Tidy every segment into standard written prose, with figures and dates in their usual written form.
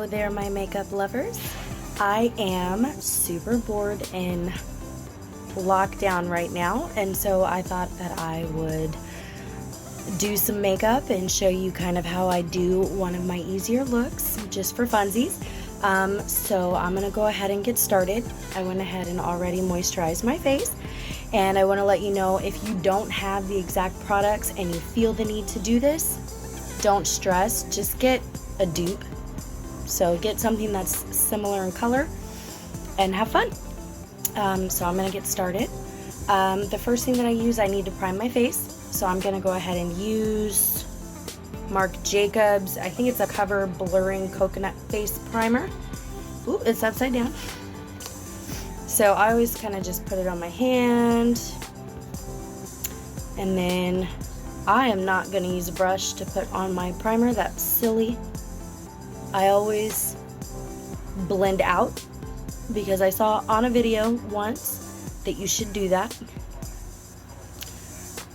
Hello there, my makeup lovers. I am super bored in lockdown right now, and so I thought that I would do some makeup and show you kind of how I do one of my easier looks just for funsies. So I'm gonna go ahead and get started. I went ahead and already moisturized my face, and I want to let you know, if you don't have the exact products and you feel the need to do this, don't stress, just get a dupe. So get something that's similar in color and have fun. So I'm gonna get started. The first thing that I need to prime my face. So I'm gonna go ahead and use Marc Jacobs. I think it's a Cover Blurring Coconut Face Primer. Ooh, it's upside down. So I always kind of just put it on my hand. And then I am not gonna use a brush to put on my primer. That's silly. I always blend out because I saw on a video once that you should do that.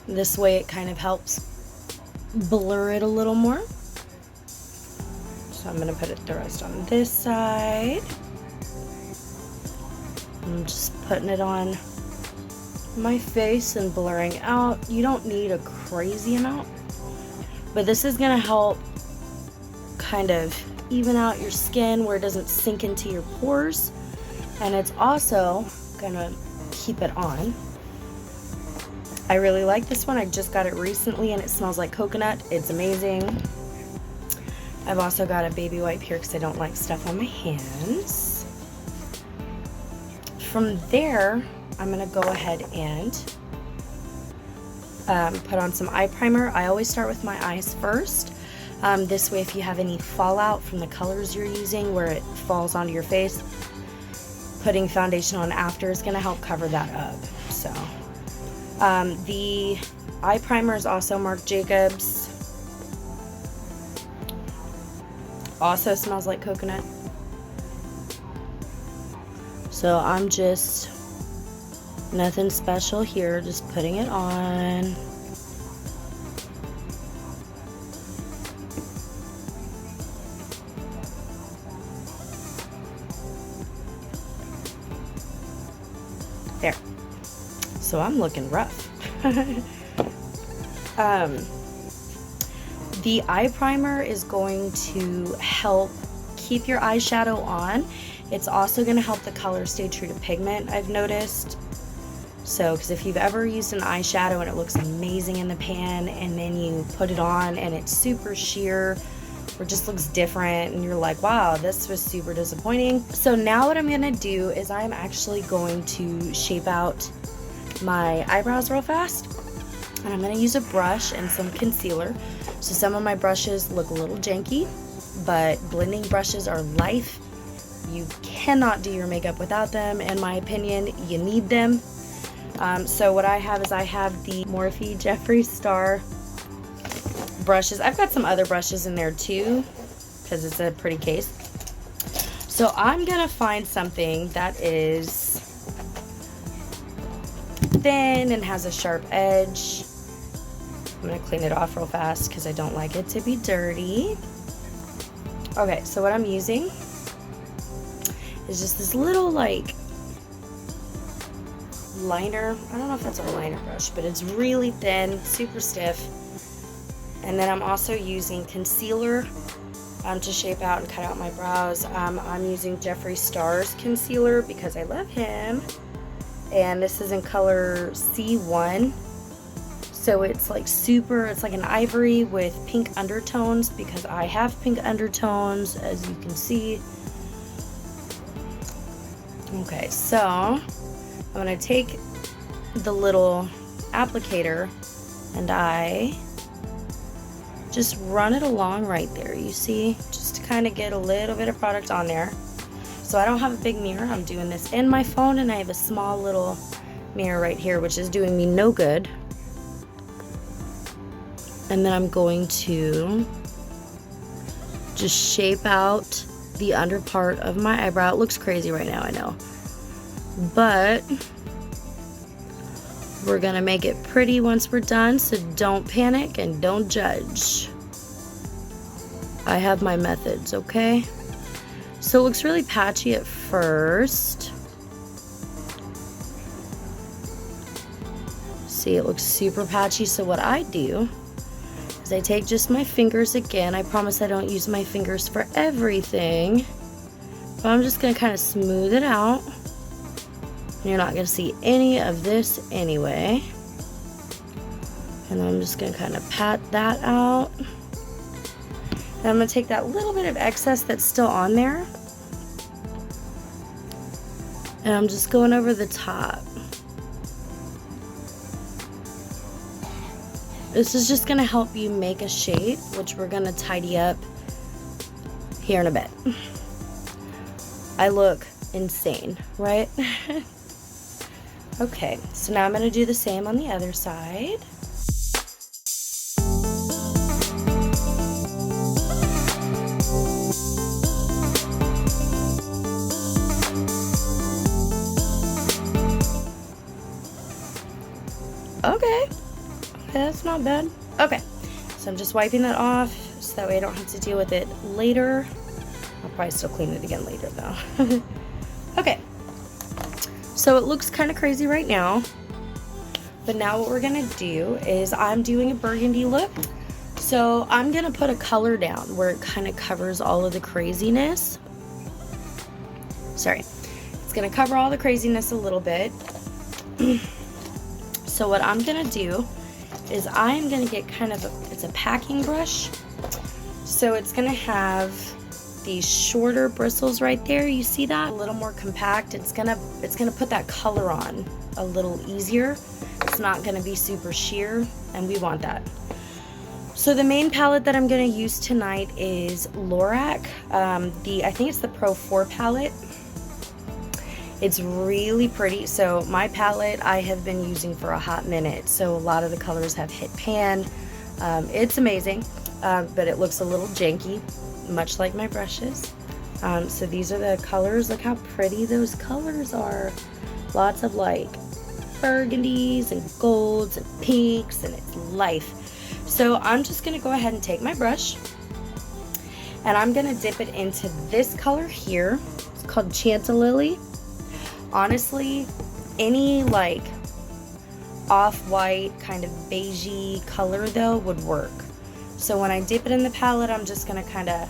This way it kind of helps blur it a little more. So I'm gonna put the rest on this side. I'm just putting it on my face and blurring out. You don't need a crazy amount, but this is gonna help kind of even out your skin where it doesn't sink into your pores, and it's also gonna keep it on. I really like this one. I just got it recently and it smells like coconut. It's amazing. I've also got a baby wipe here because I don't like stuff on my hands. From there, I'm gonna go ahead and put on some eye primer. I always start with my eyes first. This way, if you have any fallout from the colors you're using where it falls onto your face, putting foundation on after is gonna help cover that up. So the eye primer is also Marc Jacobs. Also smells like coconut. So I'm just, nothing special here, just putting it on. There. So I'm looking rough. The eye primer is going to help keep your eyeshadow on. It's also going to help the color stay true to pigment, I've noticed. So, because if you've ever used an eyeshadow and it looks amazing in the pan, and then you put it on and it's super sheer or just looks different, and you're like, wow, this was super disappointing. So now what I'm going to do is I'm actually going to shape out my eyebrows real fast, and I'm going to use a brush and some concealer. So some of my brushes look a little janky, but blending brushes are life. You cannot do your makeup without them. In my opinion, you need them. So what I have is I have the Morphe Jeffree Star brushes. I've got some other brushes in there too because it's a pretty case. So I'm gonna find something that is thin and has a sharp edge. I'm gonna clean it off real fast because I don't like it to be dirty. Okay, so what I'm using is just this little like liner. I don't know if that's a liner brush, but it's really thin, super stiff. And then I'm also using concealer to shape out and cut out my brows. I'm using Jeffree Star's concealer because I love him. And this is in color C1. So it's like it's like an ivory with pink undertones because I have pink undertones, as you can see. Okay, so I'm gonna take the little applicator and I just run it along right there, you see, just to kind of get a little bit of product on there. So I don't have a big mirror. I'm doing this in my phone, and I have a small little mirror right here, which is doing me no good. And then I'm going to just shape out the under part of my eyebrow. It looks crazy right now, I know. But we're gonna make it pretty once we're done, so don't panic and don't judge. I have my methods, okay? So it looks really patchy at first. See, it looks super patchy. So what I do is I take just my fingers again. I promise I don't use my fingers for everything. But I'm just going to kind of smooth it out. You're not going to see any of this anyway. And I'm just going to kind of pat that out. And I'm going to take that little bit of excess that's still on there. And I'm just going over the top. This is just going to help you make a shape, which we're going to tidy up here in a bit. I look insane, right? Okay, so now I'm going to do the same on the other side. Okay, that's not bad. Okay, so I'm just wiping that off so that way I don't have to deal with it later. I'll probably still clean it again later though. Okay, so it looks kind of crazy right now, but now what we're gonna do is I'm doing a burgundy look. So I'm gonna put a color down where it kind of covers all of the craziness. Sorry, it's gonna cover all the craziness a little bit. So what I'm gonna do is I'm gonna get kind of it's a packing brush. So it's gonna have these shorter bristles right there. You see that? A little more compact. It's gonna put that color on a little easier. It's not gonna be super sheer, and we want that. So the main palette that I'm gonna use tonight is Lorac. I think it's the Pro 4 palette. It's really pretty. So my palette I have been using for a hot minute. So a lot of the colors have hit pan. It's amazing, but it looks a little janky, much like my brushes. So these are the colors. Look how pretty those colors are. Lots of like burgundies and golds and pinks, and it's life. So I'm just gonna go ahead and take my brush and I'm gonna dip it into this color here. It's called Chantilly. Honestly, any like off-white kind of beigey color though would work. So when I dip it in the palette, I'm just gonna kind of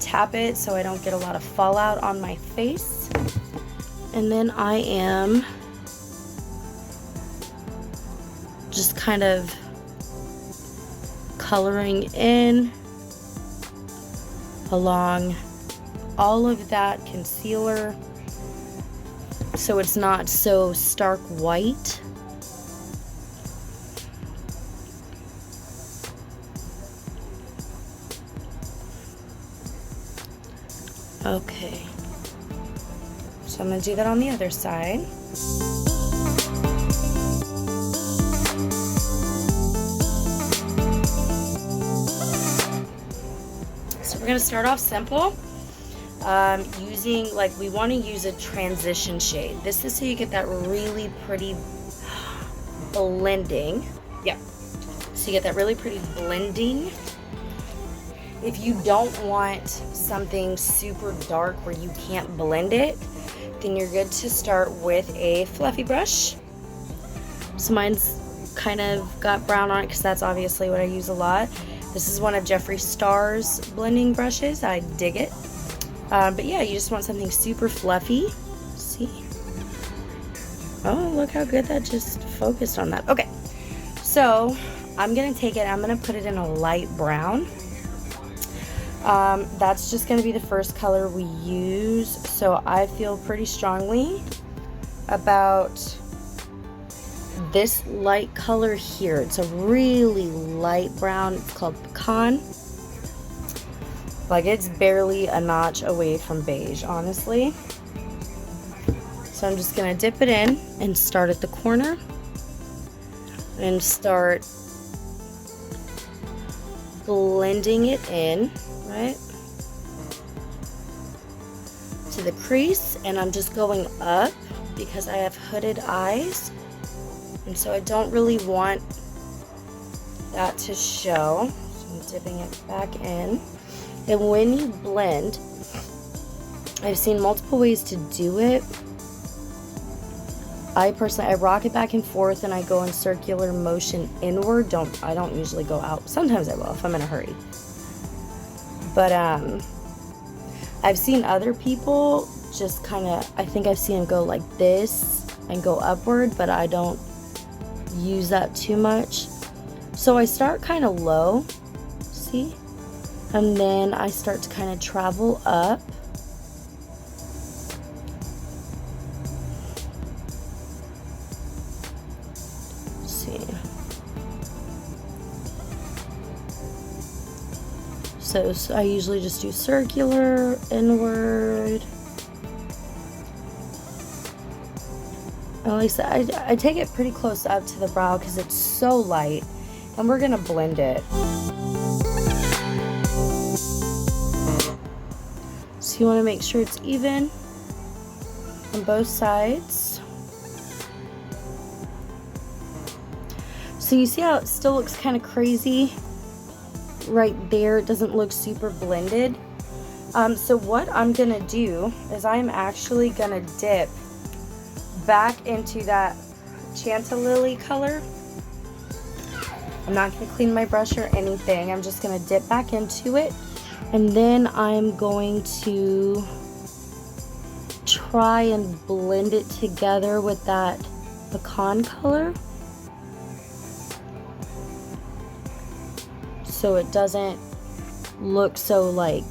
tap it so I don't get a lot of fallout on my face. And then I am just kind of coloring in along all of that concealer so it's not so stark white. Okay, so I'm going to do that on the other side. So we're going to start off simple. Using, like, we want to use a transition shade. This is so you get that really pretty blending. Yeah, so you get that really pretty blending. If you don't want something super dark where you can't blend it, then you're good to start with a fluffy brush. So mine's kind of got brown on it because that's obviously what I use a lot. This is one of Jeffree Star's blending brushes. I dig it. But yeah, you just want something super fluffy. See? Oh, look how good that just focused on that. Okay, so I'm gonna take it, I'm gonna put it in a light brown. That's just gonna be the first color we use. So I feel pretty strongly about this light color here. It's a really light brown. It's called Pecan. Like, it's barely a notch away from beige, honestly. So I'm just gonna dip it in and start at the corner and start blending it in, right, to the crease. And I'm just going up because I have hooded eyes, and so I don't really want that to show. So I'm dipping it back in. And when you blend, I've seen multiple ways to do it. I rock it back and forth and I go in circular motion inward. I don't usually go out. Sometimes I will if I'm in a hurry. But I've seen other people just kind of, I think I've seen them go like this and go upward, but I don't use that too much. So I start kind of low, see? And then I start to kind of travel up. So I usually just do circular, inward. And like I said, I take it pretty close up to the brow because it's so light. And we're gonna blend it. So you wanna make sure it's even on both sides. So you see how it still looks kind of crazy? Right there, it doesn't look super blended. So what I'm gonna do is I'm actually gonna dip back into that chantilly color. I'm not gonna clean my brush or anything. I'm just gonna dip back into it, and then I'm going to try and blend it together with that pecan color, so it doesn't look so like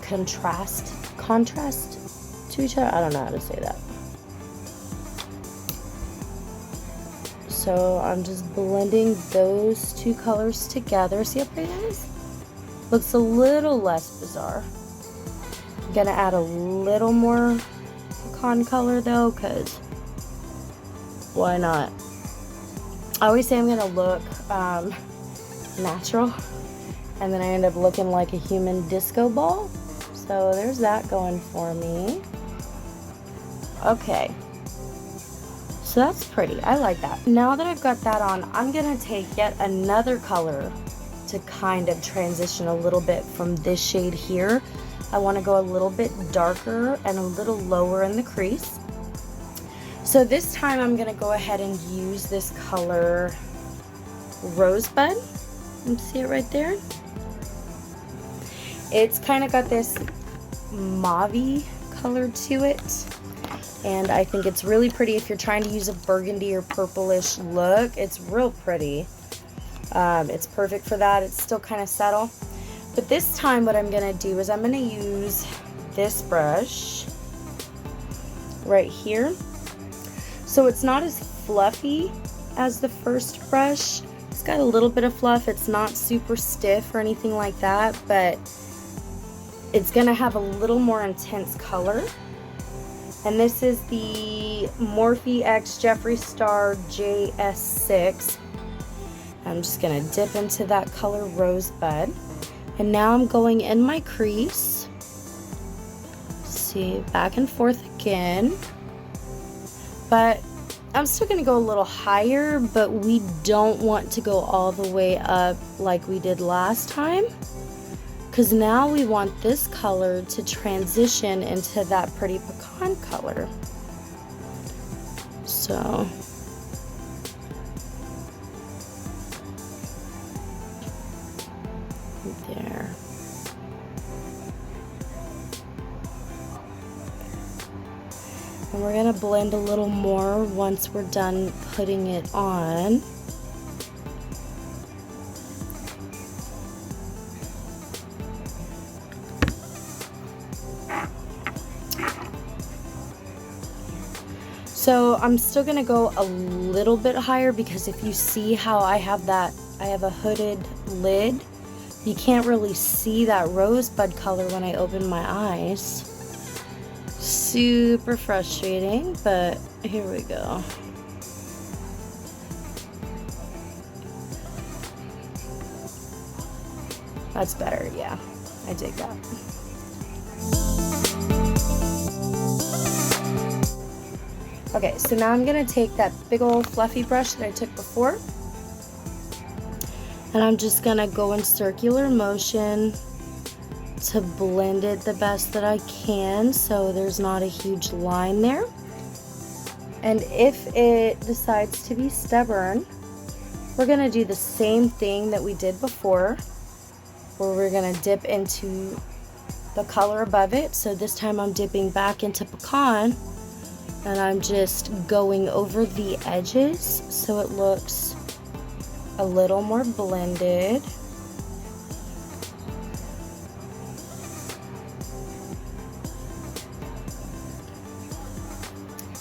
contrast to each other. I don't know how to say that. So I'm just blending those two colors together. See how pretty that is? Looks a little less bizarre. I'm gonna add a little more pecan color though, because why not? I always say I'm gonna look natural, and then I end up looking like a human disco ball. So there's that going for me. Okay, so that's pretty. I like that. Now that I've got that on, I'm gonna take yet another color to kind of transition a little bit from this shade here. I want to go a little bit darker and a little lower in the crease. So this time I'm gonna go ahead and use this color Rosebud. You see it right there? It's kind of got this mauve color to it, and I think it's really pretty if you're trying to use a burgundy or purplish look. It's real pretty. It's perfect for that. It's still kind of subtle, but this time what I'm gonna do is I'm gonna use this brush right here. So it's not as fluffy as the first brush. It's got a little bit of fluff. It's not super stiff or anything like that, but it's gonna have a little more intense color. And this is the Morphe X Jeffree Star JS6. I'm just gonna dip into that color Rosebud. And now I'm going in my crease. See, back and forth again. But I'm still gonna go a little higher, but we don't want to go all the way up like we did last time, because now we want this color to transition into that pretty pecan color. So there. And we're gonna blend a little more once we're done putting it on. So I'm still gonna go a little bit higher, because if you see how I have a hooded lid, you can't really see that rosebud color when I open my eyes. Super frustrating, but here we go. That's better, yeah. I dig that. Okay, so now I'm gonna take that big old fluffy brush that I took before, and I'm just gonna go in circular motion to blend it the best that I can so there's not a huge line there. And if it decides to be stubborn, we're going to do the same thing that we did before, where we're going to dip into the color above it. So this time I'm dipping back into pecan, and I'm just going over the edges so it looks a little more blended.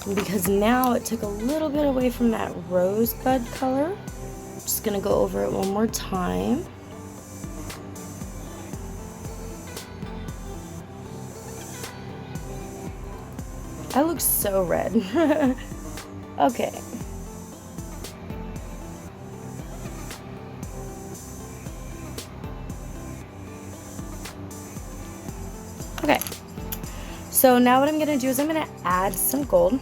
And because now it took a little bit away from that rosebud color, I'm just gonna go over it one more time. I look so red. Okay. Okay. So now what I'm gonna do is I'm gonna add some gold.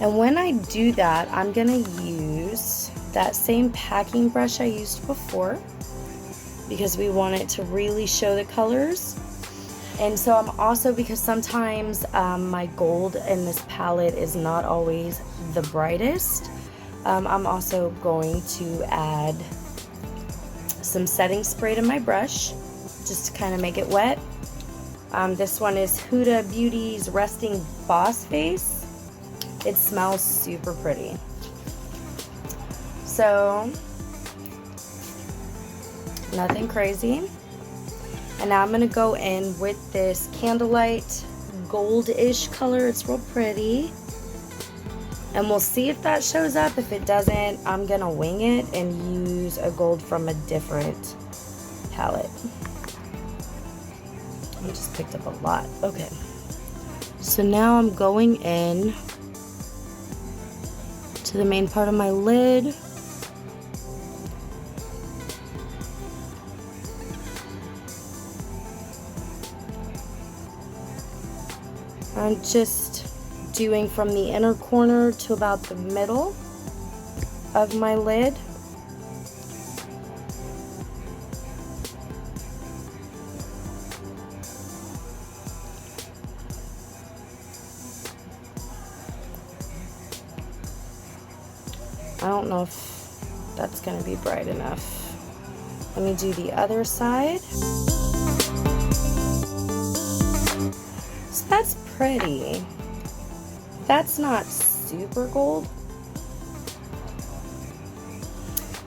And when I do that, I'm gonna use that same packing brush I used before, because we want it to really show the colors. And so I'm also, because sometimes my gold in this palette is not always the brightest, I'm also going to add some setting spray to my brush just to kind of make it wet. This one is Huda Beauty's Resting Boss Face. It smells super pretty. So, nothing crazy. And now I'm going to go in with this Candlelight goldish color. It's real pretty. And we'll see if that shows up. If it doesn't, I'm going to wing it and use a gold from a different palette. I just picked up a lot. Okay. So now I'm going in to the main part of my lid. I'm just doing from the inner corner to about the middle of my lid. I don't know if that's going to be bright enough. Let me do the other side. So that's pretty. That's not super gold.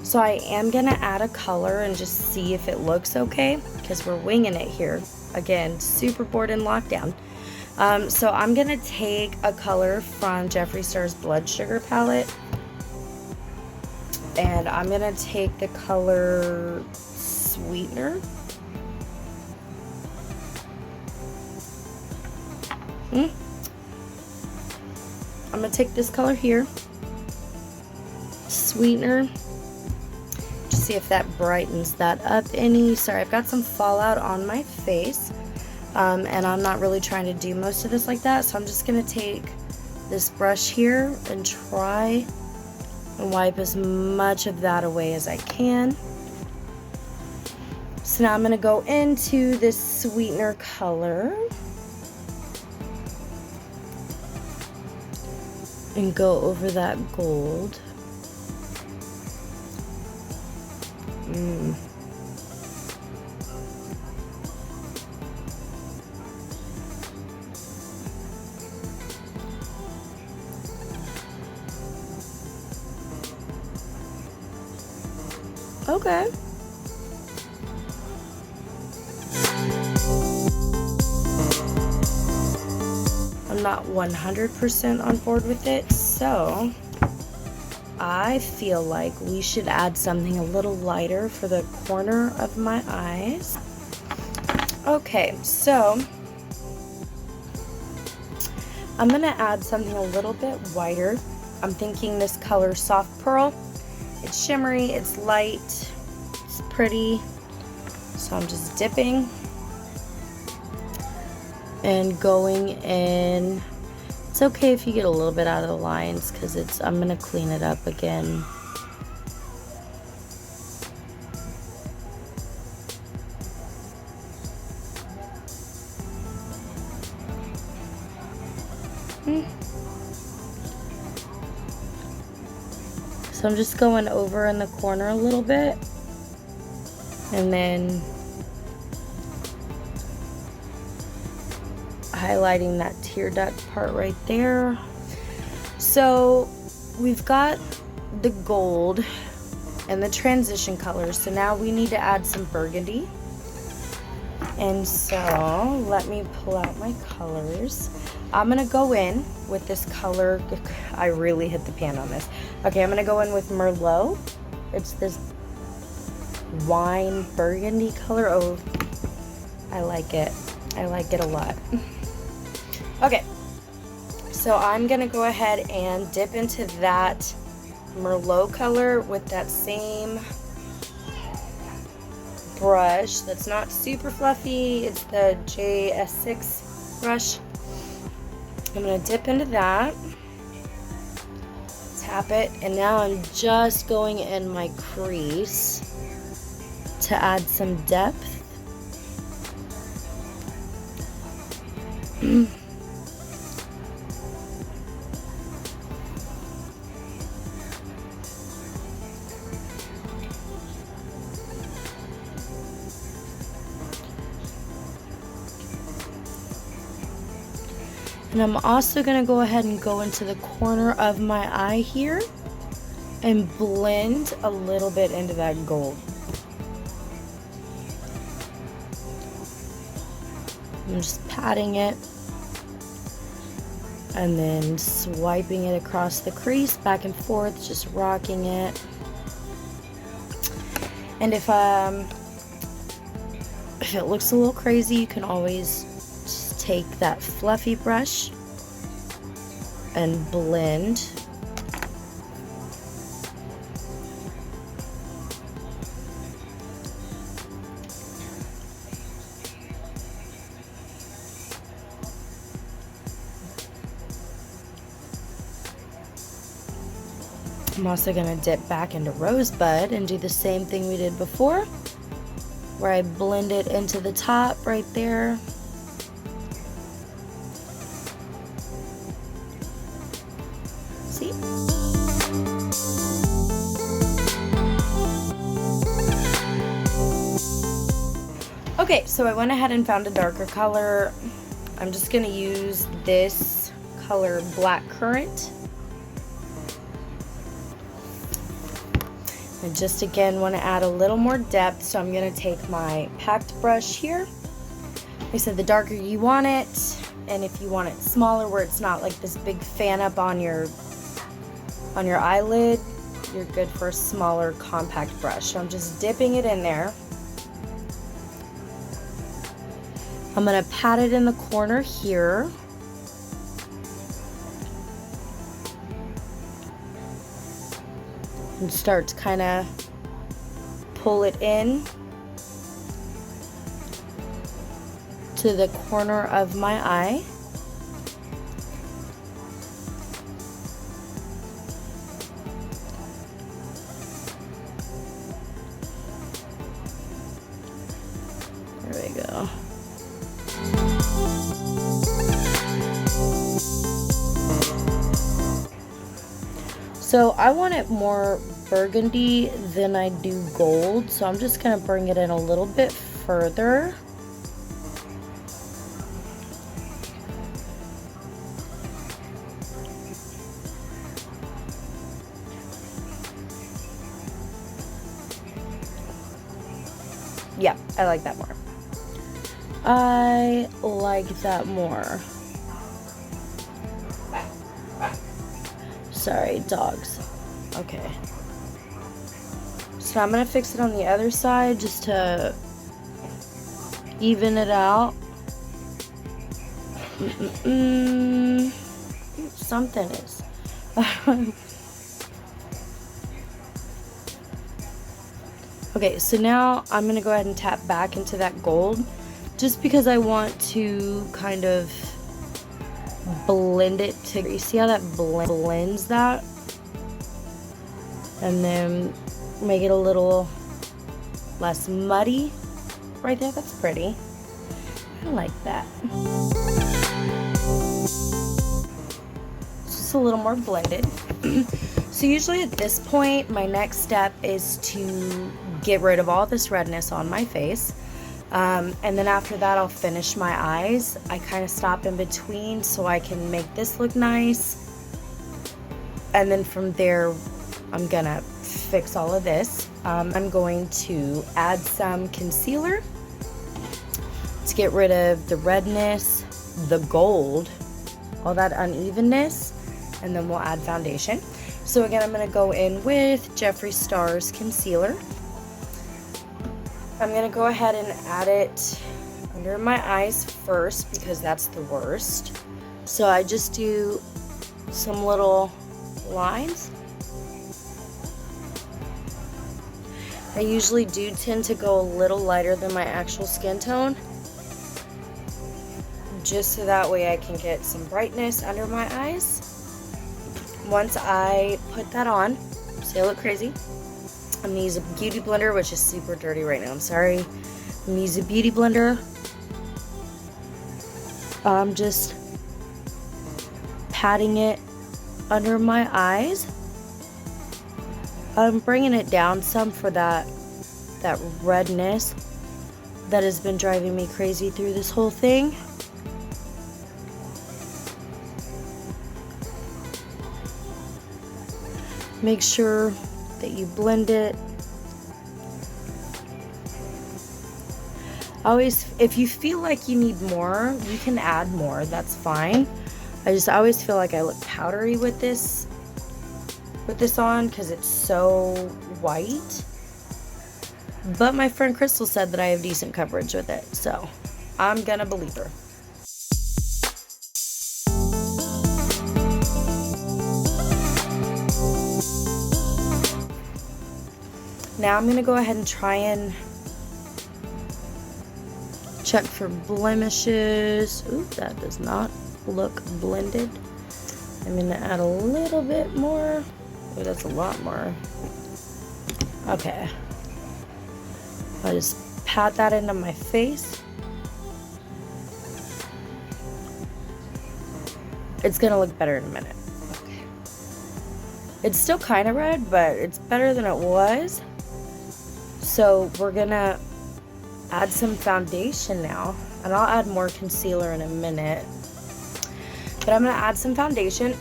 So I am going to add a color and just see if it looks okay, because we're winging it here. Again, super bored in lockdown. So I'm going to take a color from Jeffree Star's Blood Sugar palette. And I'm going to take the color Sweetener. I'm going to take this color here, Sweetener, to see if that brightens that up any. Sorry, I've got some fallout on my face, and I'm not really trying to do most of this like that, so I'm just going to take this brush here and try and wipe as much of that away as I can. So now I'm going to go into this Sweetener color and go over that gold. Okay. I'm not 100% on board with it, so I feel like we should add something a little lighter for the corner of my eyes. Okay, so I'm gonna add something a little bit whiter. I'm thinking this color Soft Pearl. It's shimmery, it's light, it's pretty. So I'm just dipping and going in. It's okay if you get a little bit out of the lines, because I'm gonna clean it up again. So I'm just going over in the corner a little bit, and then highlighting that tear duct part right there. So we've got the gold and the transition colors, so now we need to add some burgundy. And so let me pull out my colors. I'm gonna go in with this color. I really hit the pan on this. Okay, I'm gonna go in with Merlot. It's this wine burgundy color. Oh, I like it. I like it a lot. Okay, so I'm gonna go ahead and dip into that Merlot color with that same brush that's not super fluffy. It's the JS6 brush. I'm gonna dip into that, tap it, and now I'm just going in my crease to add some depth. And I'm also going to go ahead and go into the corner of my eye here and blend a little bit into that gold. I'm just patting it and then swiping it across the crease, back and forth, just rocking it. And if it looks a little crazy, you can always take that fluffy brush and blend. I'm also going to dip back into Rosebud and do the same thing we did before, where I blend it into the top right there. See? Okay, so I went ahead and found a darker color. I'm just going to use this color, Black Currant. I just again want to add a little more depth, so I'm going to take my packed brush here. Like I said, the darker you want it, and if you want it smaller where it's not like this big fan up on your eyelid, you're good for a smaller compact brush. So I'm just dipping it in there. I'm going to pat it in the corner here. And start to kind of pull it in to the corner of my eye. There we go. So I want it more burgundy than I do gold, so I'm just going to bring it in a little bit further. Yeah, I like that more. I like that more. Sorry, dogs. Okay. So I'm going to fix it on the other side just to even it out. Something is. Okay, so now I'm going to go ahead and tap back into that gold just because I want to kind of blend it to, you see how that blends that, and then make it a little less muddy right there. That's pretty. I like that. a little more blended. So usually at this point, my next step is to get rid of all this redness on my face. And then after that, I'll finish my eyes. I kind of stop in between so I can make this look nice. And then from there, I'm gonna fix all of this. I'm going to add some concealer to get rid of the redness, the gold, all that unevenness, and then we'll add foundation. So again, I'm gonna go in with Jeffree Star's concealer. I'm gonna go ahead and add it under my eyes first because that's the worst. So I just do some little lines. I usually do tend to go a little lighter than my actual skin tone, just so that way I can get some brightness under my eyes. Once I put that on, see I look crazy, I'm gonna use a beauty blender, which is super dirty right now, I'm sorry. I'm gonna use a beauty blender. I'm just patting it under my eyes. I'm bringing it down some for that redness that has been driving me crazy through this whole thing. Make sure that you blend it. Always, if you feel like you need more, you can add more, that's fine. I just always feel like I look powdery with this on because it's so white. But my friend Crystal said that I have decent coverage with it, so I'm gonna believe her. Now I'm gonna go ahead and try and check for blemishes. Ooh, that does not look blended. I'm gonna add a little bit more. Oh, that's a lot more. Okay. I'll just pat that into my face. It's gonna look better in a minute. Okay. It's still kind of red, but it's better than it was. So we're gonna add some foundation now, and I'll add more concealer in a minute. But I'm gonna add some foundation.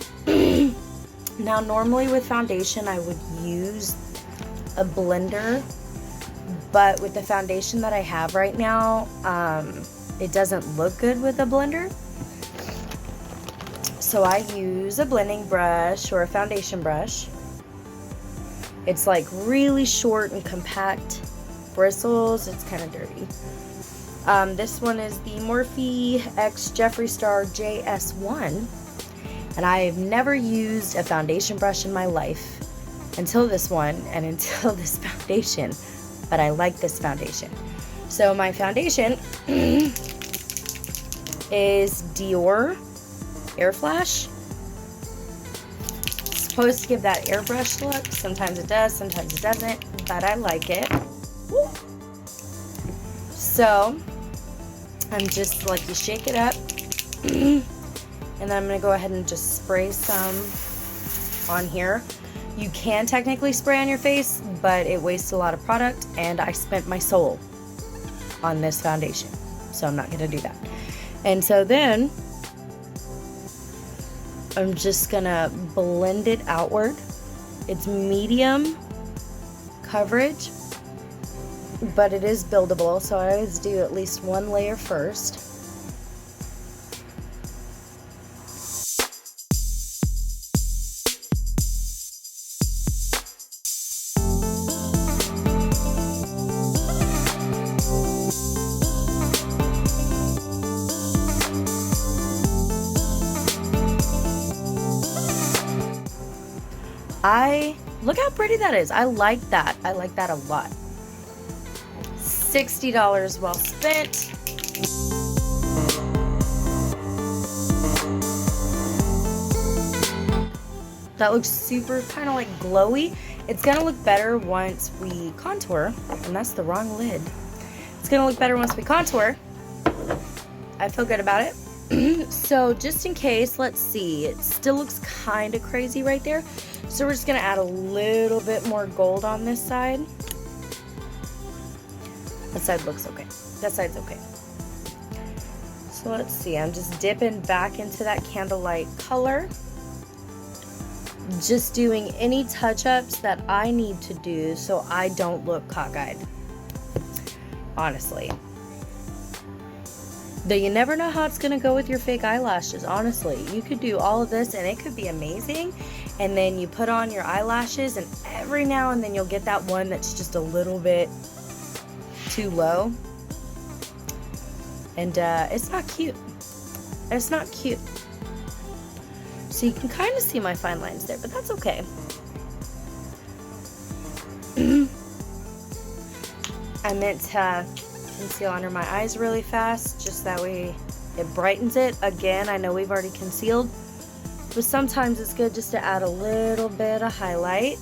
Now normally with foundation I would use a blender, but with the foundation that I have right now, it doesn't look good with a blender. So I use a blending brush or a foundation brush. It's like really short and compact bristles. It's kind of dirty. This one is the Morphe X Jeffree Star JS1, and I've never used a foundation brush in my life until this one and until this foundation, but I like this foundation. So my foundation is Dior Air Flash. It's supposed to give that airbrush look. Sometimes it does, sometimes it doesn't, but I like it. Woo. So I'm just like, you shake it up, and then I'm gonna go ahead and just spray some on here. You can technically spray on your face, but it wastes a lot of product, and I spent my soul on this foundation, so I'm not gonna do that. And so then I'm just gonna blend it outward. It's medium coverage, but it is buildable, so I always do at least one layer first. Look how pretty that is. I like that. I like that a lot. $60 well spent. That looks super kind of like glowy. It's gonna look better once we contour, and that's the wrong lid. It's gonna look better once we contour. I feel good about it. So just in case, let's see, it still looks kind of crazy right there. So we're just gonna add a little bit more gold on this side. That side looks okay. That side's okay. So let's see, I'm just dipping back into that candlelight color. Just doing any touch-ups that I need to do so I don't look cockeyed. Honestly. Though you never know how it's gonna go with your fake eyelashes, honestly. You could do all of this and it could be amazing. And then you put on your eyelashes and every now and then you'll get that one that's just a little bit too low. And it's not cute. It's not cute. So you can kind of see my fine lines there, but that's okay. I meant to conceal under my eyes really fast, just that way it brightens it. Again, I know we've already concealed, but sometimes it's good just to add a little bit of highlight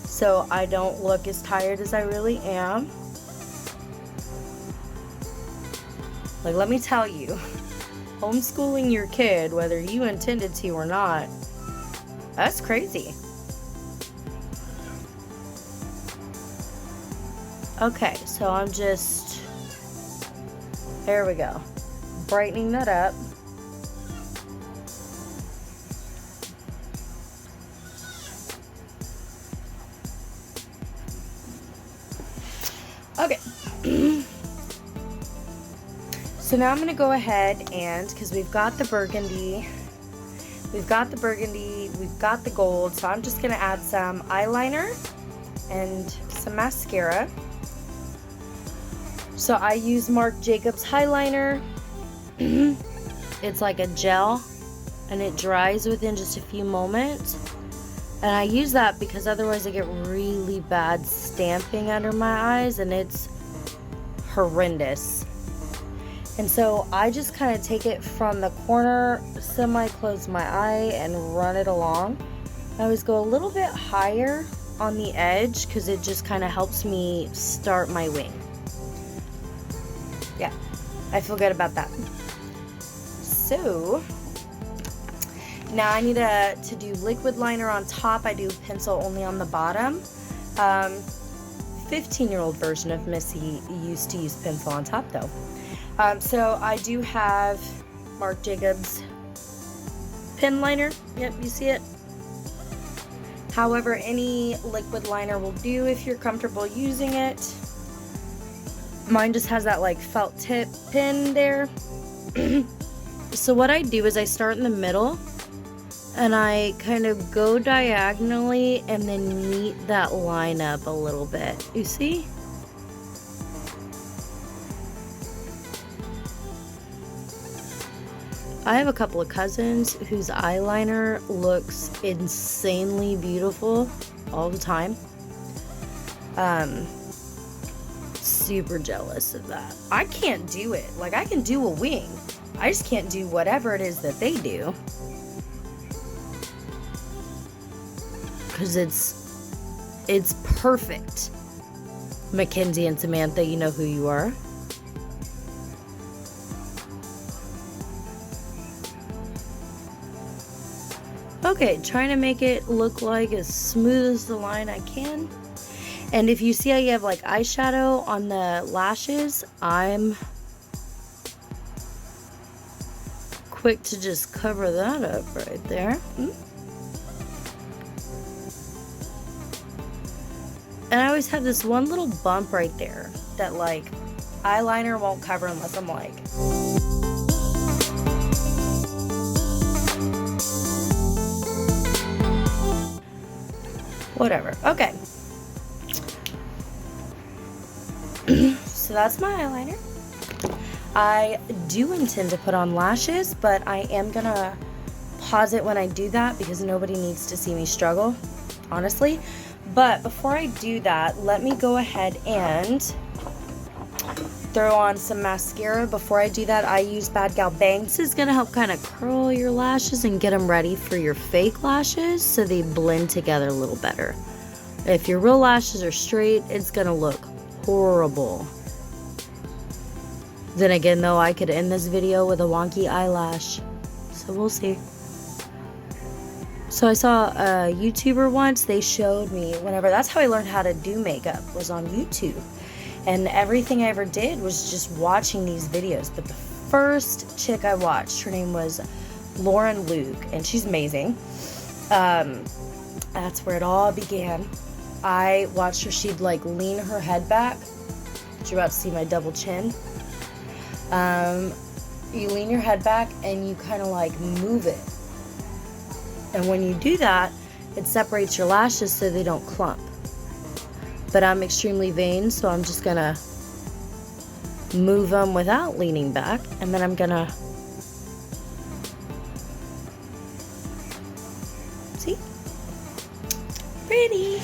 so I don't look as tired as I really am. Like, let me tell you, homeschooling your kid, whether you intended to or not, that's crazy. Okay, so I'm just, there we go, brightening that up. Okay. So now I'm going to go ahead and, because we've got the burgundy, we've got the gold, so I'm just going to add some eyeliner and some mascara. So I use Marc Jacobs highliner. It's like a gel and it dries within just a few moments. And I use that because otherwise I get really bad stamping under my eyes and it's horrendous. And so I just kind of take it from the corner, semi-close my eye, and run it along. I always go a little bit higher on the edge because it just kind of helps me start my wing. Yeah, I feel good about that. So now I need to do liquid liner on top. I do pencil only on the bottom. 15-year-old version of Missy used to use pencil on top though. So I do have Marc Jacobs pen liner. Yep, you see it. However, any liquid liner will do if you're comfortable using it. Mine just has that like felt tip pin there. So what I do is I start in the middle and I kind of go diagonally and then meet that line up a little bit. You see? I have a couple of cousins whose eyeliner looks insanely beautiful all the time. Super jealous of that. I can't do it. Like, I can do a wing. I just can't do whatever it is that they do. Because it's perfect. Mackenzie and Samantha, you know who you are. Okay, trying to make it look like as smooth as the line I can. And if you see how you have like eyeshadow on the lashes, I'm quick to just cover that up right there. And I always have this one little bump right there that like eyeliner won't cover unless I'm like... whatever. Okay. So that's my eyeliner. I do intend to put on lashes, but I am gonna pause it when I do that because nobody needs to see me struggle, honestly. But before I do that, let me go ahead and throw on some mascara. Before I do that, I use Bad Gal Bang. This is gonna help kind of curl your lashes and get them ready for your fake lashes so they blend together a little better. If your real lashes are straight, it's gonna look horrible. Then again, though, I could end this video with a wonky eyelash. So we'll see. So I saw a YouTuber once, they showed me whenever, that's how I learned how to do makeup, was on YouTube. And everything I ever did was just watching these videos. But the first chick I watched, her name was Lauren Luke, and she's amazing. That's where it all began. I watched her, she'd like lean her head back. You're about to see my double chin. You lean your head back and you kind of like move it. And when you do that, it separates your lashes so they don't clump. But I'm extremely vain, so I'm just gonna move them without leaning back, and then I'm gonna, see? Pretty.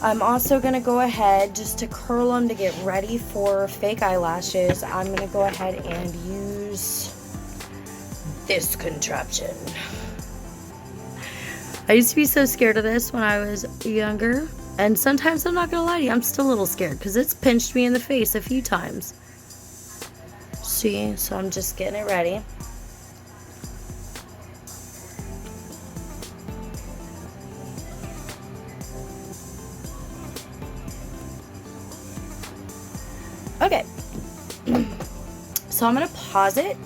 I'm also gonna go ahead, just to curl them to get ready for fake eyelashes, I'm gonna go ahead and use this contraption. I used to be so scared of this when I was younger, and sometimes, I'm not gonna lie to you, I'm still a little scared because it's pinched me in the face a few times. See, so I'm just getting it ready. Okay, so I'm gonna pause it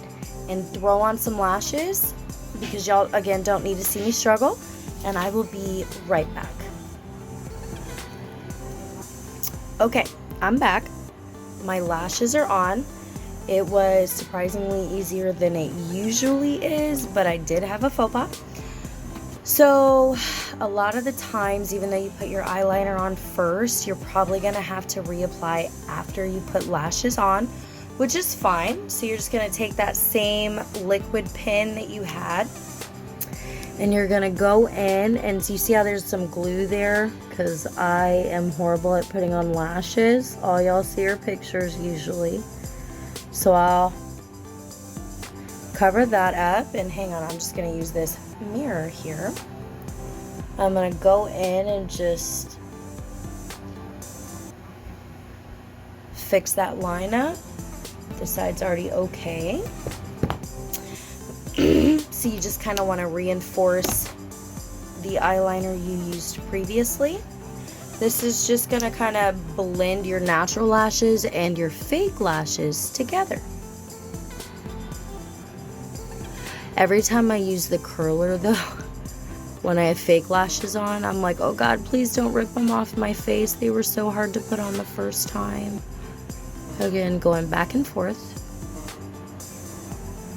and throw on some lashes because y'all, again, don't need to see me struggle, and I will be right back. Okay, I'm back. My lashes are on. It was surprisingly easier than it usually is, but I did have a faux pas. So a lot of the times, even though you put your eyeliner on first, you're probably gonna have to reapply after you put lashes on, which is fine. So you're just gonna take that same liquid pen that you had, and you're gonna go in, and you see how there's some glue there? Because I am horrible at putting on lashes. All y'all see are pictures usually. So I'll cover that up, and hang on, I'm just gonna use this mirror here. I'm gonna go in and just fix that line up. This side's already okay. So you just kind of want to reinforce the eyeliner you used previously. This is just gonna kind of blend your natural lashes and your fake lashes together. Every time I use the curler though, when I have fake lashes on, I'm like, oh God, please don't rip them off my face. They were so hard to put on the first time. Again, going back and forth.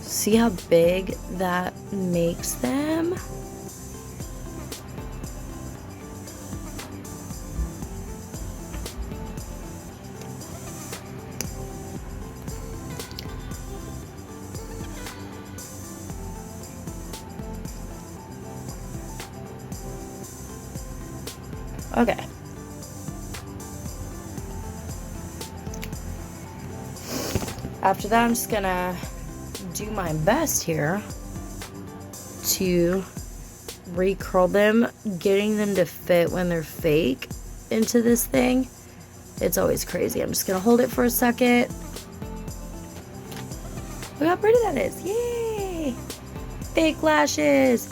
See how big that makes them? Okay. After that, I'm just gonna do my best here to recurl them, getting them to fit when they're fake into this thing. It's always crazy. I'm just gonna hold it for a second. Look how pretty that is. Yay! Fake lashes.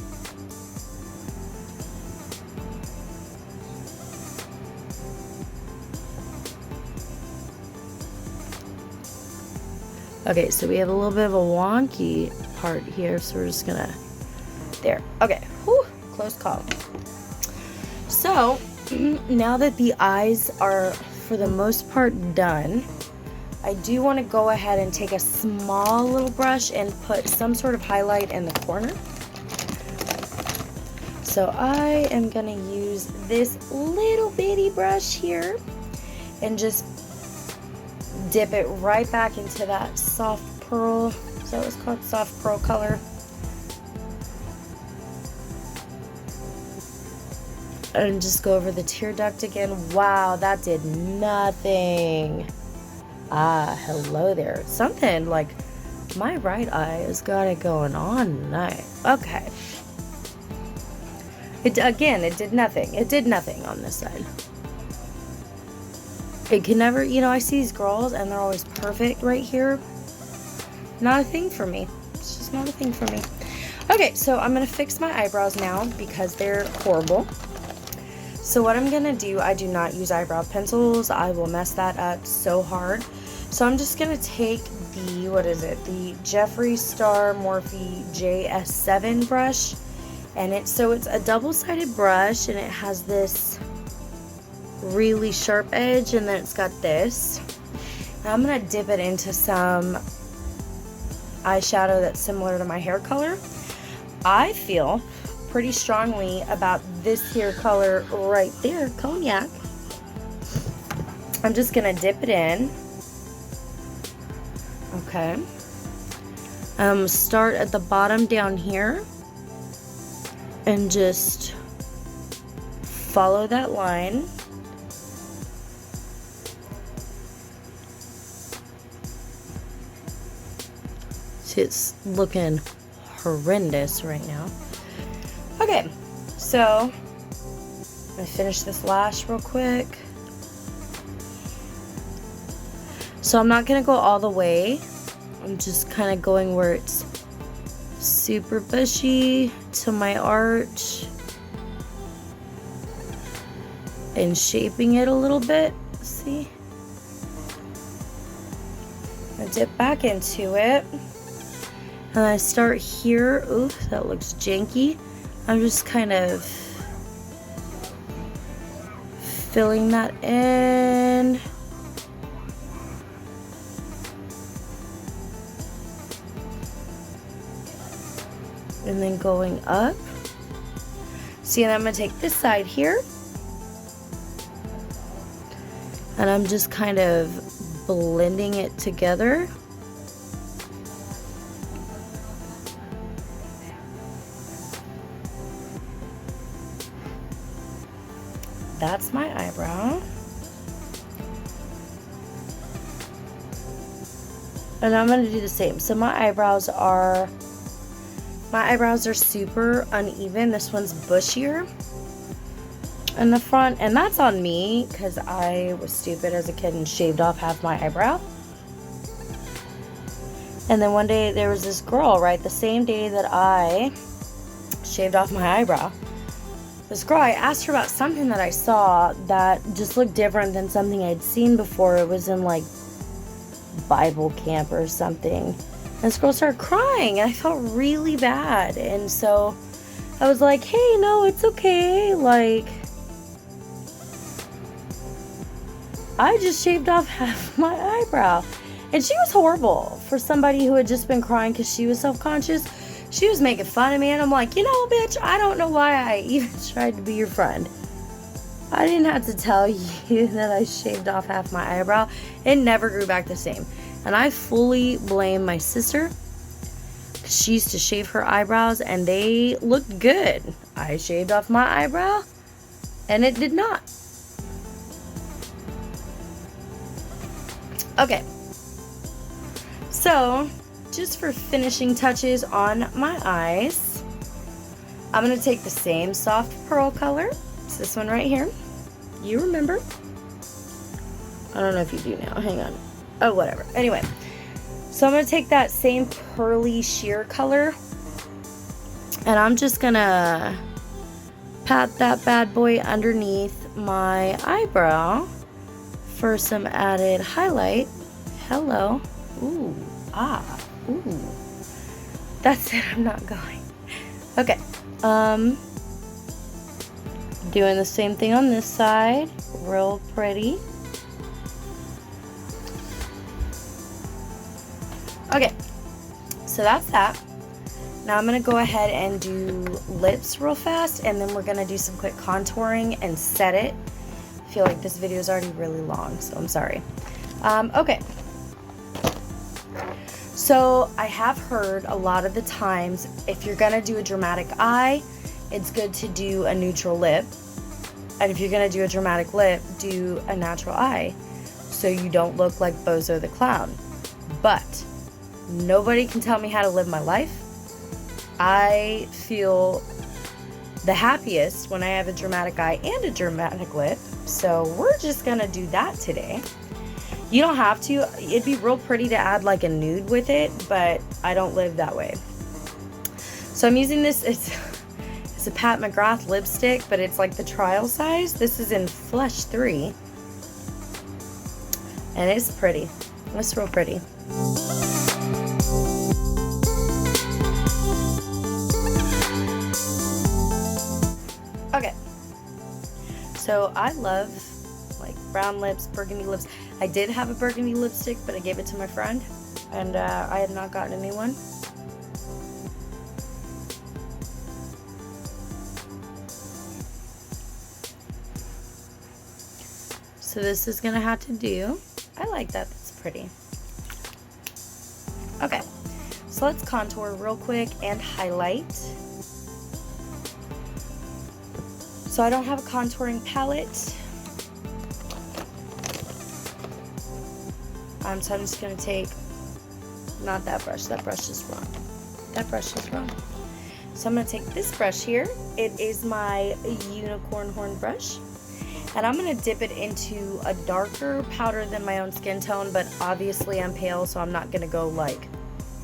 Okay, so we have a little bit of a wonky part here, so we're just gonna, there. Okay, whew, close call. So, now that the eyes are, for the most part, done, I do want to go ahead and take a small little brush and put some sort of highlight in the corner. So I am gonna use this little bitty brush here and just dip it right back into that soft pearl, is that what it's called? Soft pearl color. And just go over the tear duct again. Wow, that did nothing. Ah, hello there. Something like my right eye has got it going on tonight. Okay. It did nothing. It did nothing on this side. It can never, you know, I see these girls and they're always perfect right here. Not a thing for me. It's just not a thing for me. Okay, so I'm going to fix my eyebrows now because they're horrible. So what I'm going to do, I do not use eyebrow pencils. I will mess that up so hard. So I'm just going to take the, what is it? The Jeffree Star Morphe JS7 brush. And it's a double-sided brush, and it has this really sharp edge, and then it's got this. Now I'm going to dip it into some eyeshadow that's similar to my hair color. I feel pretty strongly about this here color right there, cognac. I'm just going to dip it in. Okay. Start at the bottom down here and just follow that line. See, it's looking horrendous right now. Okay, so I'm gonna finish this lash real quick. So I'm not gonna go all the way. I'm just kind of going where it's super bushy to my arch and shaping it a little bit. See? I dip back into it. And I start here. Ooh, that looks janky. I'm just kind of filling that in. And then going up. See, and I'm going to take this side here. And I'm just kind of blending it together. That's my eyebrow. And I'm going to do the same. So my eyebrows are super uneven. This one's bushier in the front, and that's on me because I was stupid as a kid and shaved off half my eyebrow. And then one day there was this girl, right, the same day that I shaved off my eyebrow. This girl, I asked her about something that I saw that just looked different than something I'd seen before. It was in like Bible camp or something. And this girl started crying, and I felt really bad. And so I was like, hey, no, it's okay. Like, I just shaved off half my eyebrow. And she was horrible for somebody who had just been crying because she was self-conscious. She was making fun of me, and I'm like, you know, bitch, I don't know why I even tried to be your friend. I didn't have to tell you that I shaved off half my eyebrow. It never grew back the same. And I fully blame my sister. She used to shave her eyebrows, and they looked good. I shaved off my eyebrow, and it did not. Okay. So, just for finishing touches on my eyes, I'm going to take the same soft pearl color. It's this one right here. You remember? I don't know if you do now. Hang on. Oh, whatever. Anyway, so I'm going to take that same pearly sheer color, and I'm just going to pat that bad boy underneath my eyebrow for some added highlight. Hello. Ooh. Ah. Ooh. That's it. I'm not going. Okay. Doing the same thing on this side. Real pretty. Okay. So that's that. Now I'm going to go ahead and do lips real fast, and then we're going to do some quick contouring and set it. I feel like this video is already really long, so I'm sorry. Okay. So I have heard a lot of the times, if you're going to do a dramatic eye, it's good to do a neutral lip. And if you're going to do a dramatic lip, do a natural eye, so you don't look like Bozo the Clown. But nobody can tell me how to live my life. I feel the happiest when I have a dramatic eye and a dramatic lip. So we're just gonna do that today. You don't have to. It'd be real pretty to add like a nude with it, but I don't live that way. So I'm using this, it's a Pat McGrath lipstick, but it's like the trial size. This is in Flush 3. And it's pretty. It's real pretty. Okay. So I love like brown lips, burgundy lips. I did have a burgundy lipstick, but I gave it to my friend, and I had not gotten a new one. So this is gonna have to do. I like that, that's pretty. Okay, so let's contour real quick and highlight. So I don't have a contouring palette. So I'm just gonna take, not that brush is wrong. That brush is wrong. So I'm gonna take this brush here. It is my unicorn horn brush. And I'm gonna dip it into a darker powder than my own skin tone, but obviously I'm pale, so I'm not gonna go like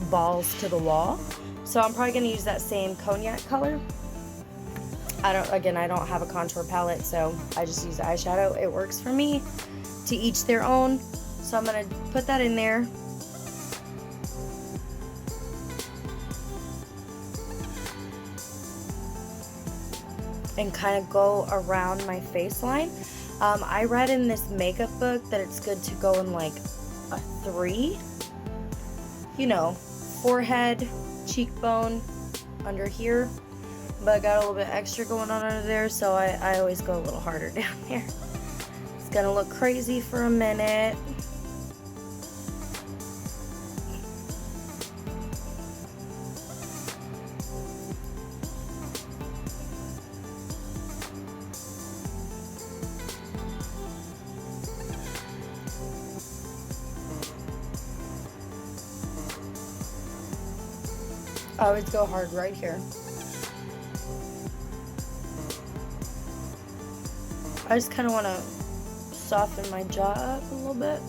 balls to the wall. So I'm probably gonna use that same cognac color. I don't have a contour palette, so I just use eyeshadow. It works for me. To each their own. So I'm gonna put that in there. And kind of go around my face line. I read in this makeup book that it's good to go in like a 3. You know, forehead, cheekbone, under here. But I got a little bit extra going on under there, so I always go a little harder down there. It's gonna look crazy for a minute. I always go hard right here. I just kind of want to soften my jaw up a little bit.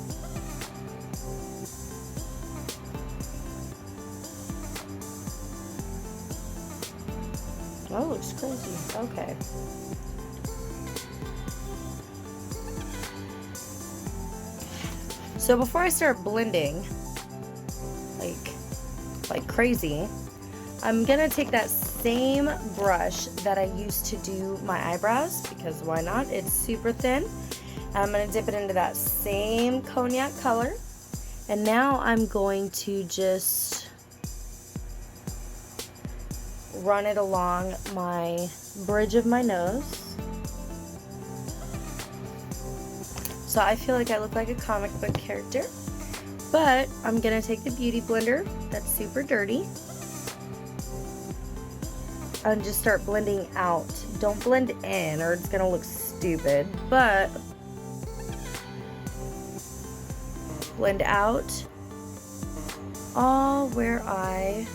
Oh, looks crazy. Okay. So before I start blending, like crazy, I'm gonna take that same brush that I used to do my eyebrows, because why not? It's super thin. And I'm gonna dip it into that same cognac color. And now I'm going to just run it along my bridge of my nose. So I feel like I look like a comic book character. But I'm gonna take the Beauty Blender, that's super dirty, and just start blending out. Don't blend in or it's gonna look stupid, but blend out all where I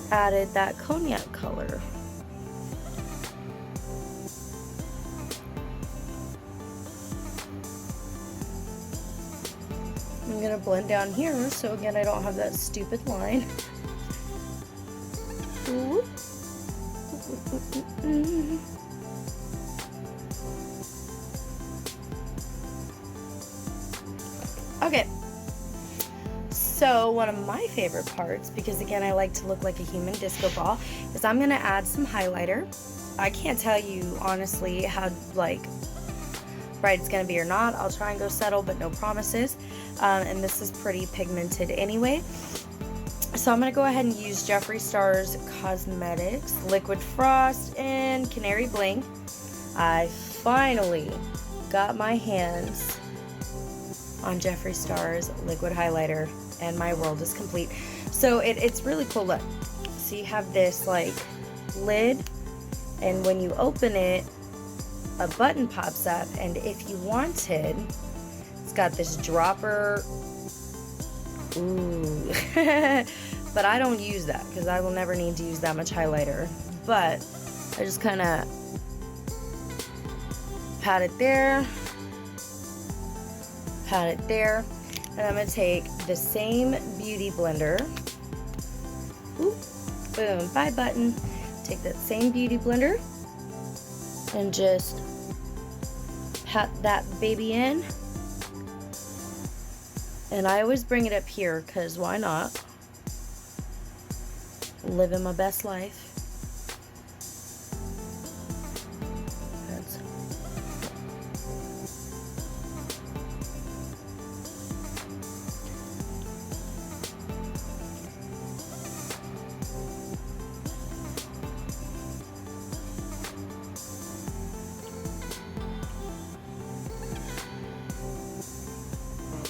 added that cognac color. I'm gonna blend down here, so again I don't have that stupid line. Ooh. Okay, so one of my favorite parts, because again I like to look like a human disco ball, is I'm gonna add some highlighter. I can't tell you honestly how bright it's gonna be or not. I'll try and go subtle, but no promises. And this is pretty pigmented anyway. So I'm gonna go ahead and use Jeffree Star's Cosmetics Liquid Frost and Canary Bling. I finally got my hands on Jeffree Star's liquid highlighter, and my world is complete. So it's really cool. Look, so you have this like lid, and when you open it, a button pops up, and if you wanted, it's got this dropper. Ooh. but I don't use that because I will never need to use that much highlighter. But I just kind of pat it there, pat it there, and I'm going to take the same beauty blender. Ooh, boom, buy button. Take that same beauty blender and just pat that baby in. And I always bring it up here because why not? Living my best life.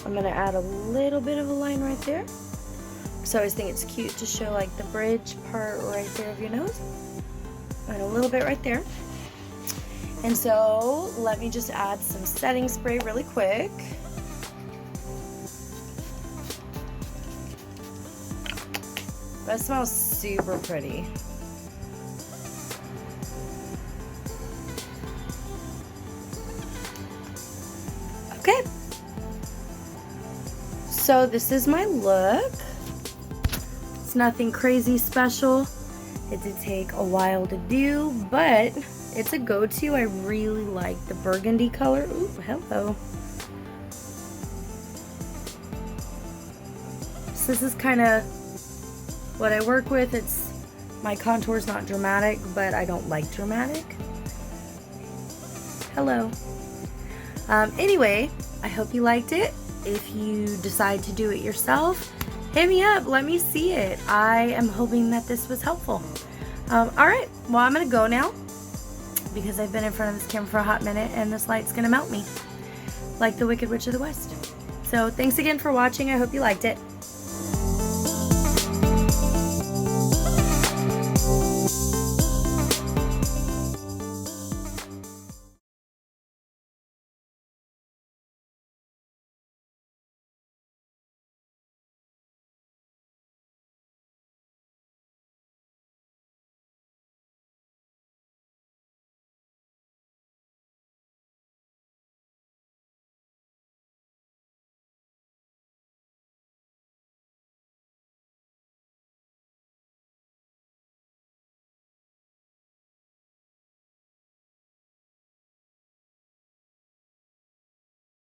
I'm going to add a little bit of a line right there. So I always think it's cute to show like the bridge part right there of your nose. And a little bit right there. And so let me just add some setting spray really quick. That smells super pretty. Okay. So this is my look. It's nothing crazy special. It did take a while to do, but it's a go-to. I really like the burgundy color. Ooh, hello. So this is kind of what I work with. My contour's not dramatic, but I don't like dramatic. Hello. Anyway, I hope you liked it. If you decide to do it yourself, hit me up. Let me see it. I am hoping that this was helpful. Alright, well, I'm going to go now because I've been in front of this camera for a hot minute and this light's going to melt me like the Wicked Witch of the West. So thanks again for watching. I hope you liked it.